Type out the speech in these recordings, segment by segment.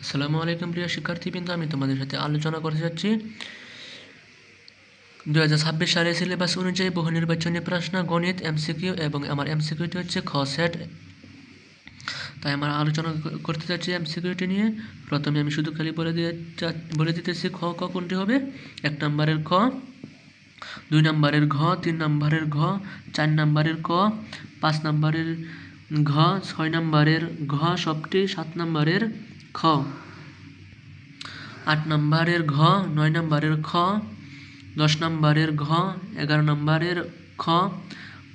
আসসালামু আলাইকুম প্রিয় শিক্ষার্থীবৃন্দ, আমি তোমাদের সাথে আলোচনা করতে যাচ্ছি 2026 সালের সিলেবাস অনুযায়ী বহু নির্বাচনী প্রশ্ন, গণিত, এমসিকিউ এবং আমার এমসিকিউটি হচ্ছে খ সেট। তাই আমরা আলোচনা করতে যাচ্ছি এমসিকিউটি নিয়ে। প্রথমে আমি শুধু খালি বলে দিতেছি খ ক কোনটি হবে। 1 নম্বরের খ, 2 নম্বরের ঘ, 3 নম্বরের ঘ, 4 নম্বরের ক, 5 নম্বরের ঘ, 6 নম্বরের ঘ সবটি, 7 নম্বরের খ, 8 নম্বরের ঘ, 9 নম্বরের খ, 10 নম্বরের ঘ, 11 নম্বরের খ,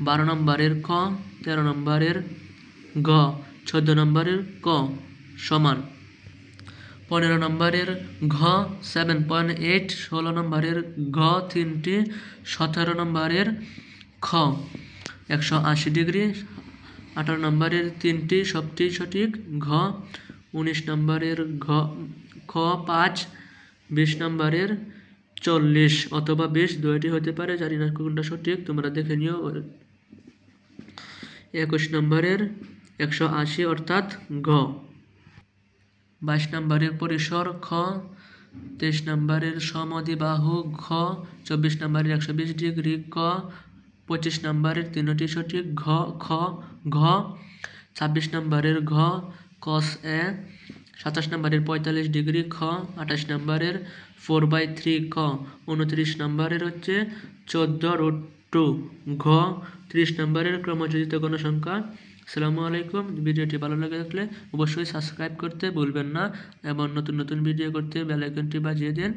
12 নম্বরের খ, 13 নম্বরের ঘ, 14 নম্বরের ক সমান 15 নম্বরের ঘ 7.8, 16 নম্বরের ঘ 3টি, 17 নম্বরের খ 180 ডিগ্রি, 18 নম্বরের 3টি সবটি সঠিক ঘ, 19 নম্বরের ঘ খ 5, 20 নম্বরের 40 অথবা 20 দুইটি হতে পারে, জানি না কোনটা সঠিক, তোমরা দেখে নিও। 21 নম্বরের 180 অর্থাৎ ঘ, 22 নম্বরের পরিসর খ, 23 নম্বরের সমদ্বিবাহু ঘ, 24 নম্বরের 120 ডিগ্রি ক, 25 নম্বরের 3টি সঠিক ঘ খ ঘ, 26 নম্বরের ঘ cos a, 27 নম্বরের 45 ডিগ্রি খ, 28 নম্বরের 4/3 ক, 29 নম্বরের হচ্ছে 14√2 ঘ, 30 নম্বরের ক্রমযোজিত গণসংখ্যা। আসসালামু আলাইকুম। ভিডিওটি ভালো লাগে থাকলে অবশ্যই সাবস্ক্রাইব করতে ভুলবেন না এবং নতুন নতুন ভিডিও করতে বেল আইকনটি বাজিয়ে দিন।